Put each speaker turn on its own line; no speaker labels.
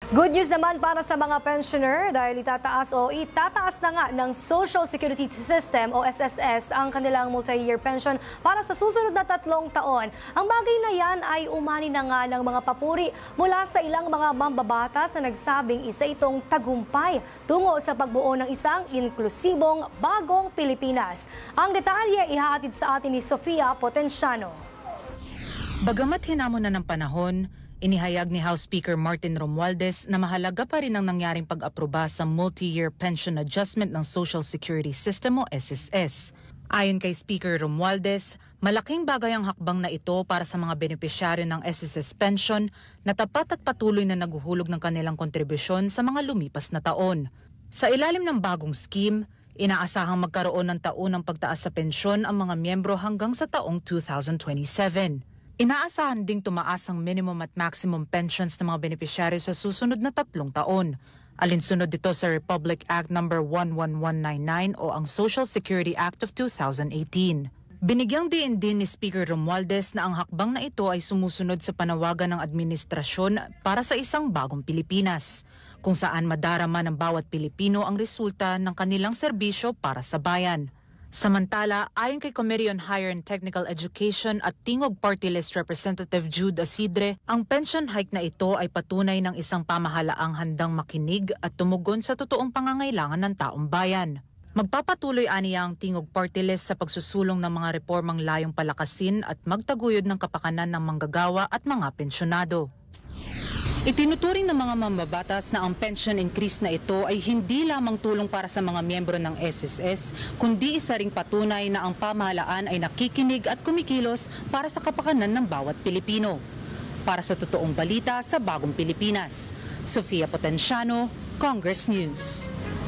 Good news naman para sa mga pensioner dahil itataas na nga ng Social Security System o SSS ang kanilang multi-year pension para sa susunod na 3 taon. Ang bagay na yan ay umani na nga ng mga papuri mula sa ilang mga mambabatas na nagsabing isa itong tagumpay tungo sa pagbuo ng isang inklusibong bagong Pilipinas. Ang detalye ihahatid sa atin ni Sofia Potenciano.
Bagamat hinamon na ng panahon, inihayag ni House Speaker Martin Romualdez na mahalaga pa rin ang nangyaring pag-aproba sa Multi-Year Pension Adjustment ng Social Security System o SSS. Ayon kay Speaker Romualdez, malaking bagay ang hakbang na ito para sa mga benepisyaryo ng SSS pension na tapat at patuloy na naguhulog ng kanilang kontribusyon sa mga lumipas na taon. Sa ilalim ng bagong scheme, inaasahang magkaroon ng taunang pagtaas sa pensyon ang mga miyembro hanggang sa taong 2027. Inaasahan ding tumaas ang minimum at maximum pensions ng mga benepisyaryo sa susunod na 3 taon. Alinsunod dito sa Republic Act No. 11199 o ang Social Security Act of 2018. Binigyang diin din ni Speaker Romualdez na ang hakbang na ito ay sumusunod sa panawagan ng administrasyon para sa isang bagong Pilipinas, kung saan madarama ng bawat Pilipino ang resulta ng kanilang serbisyo para sa bayan. Samantala, ayon kay Committee on Higher and Technical Education at Tingog Party List Representative Jude Asidre, ang pension hike na ito ay patunay ng isang pamahalaang handang makinig at tumugon sa totoong pangangailangan ng taong bayan. Magpapatuloy aniya ang Tingog Party List sa pagsusulong ng mga reformang layong palakasin at magtaguyod ng kapakanan ng manggagawa at mga pensyonado. Itinuturing ng mga mambabatas na ang pension increase na ito ay hindi lamang tulong para sa mga miyembro ng SSS, kundi isa ring patunay na ang pamahalaan ay nakikinig at kumikilos para sa kapakanan ng bawat Pilipino. Para sa totoong balita sa Bagong Pilipinas, Sofia Potenciano, Congress News.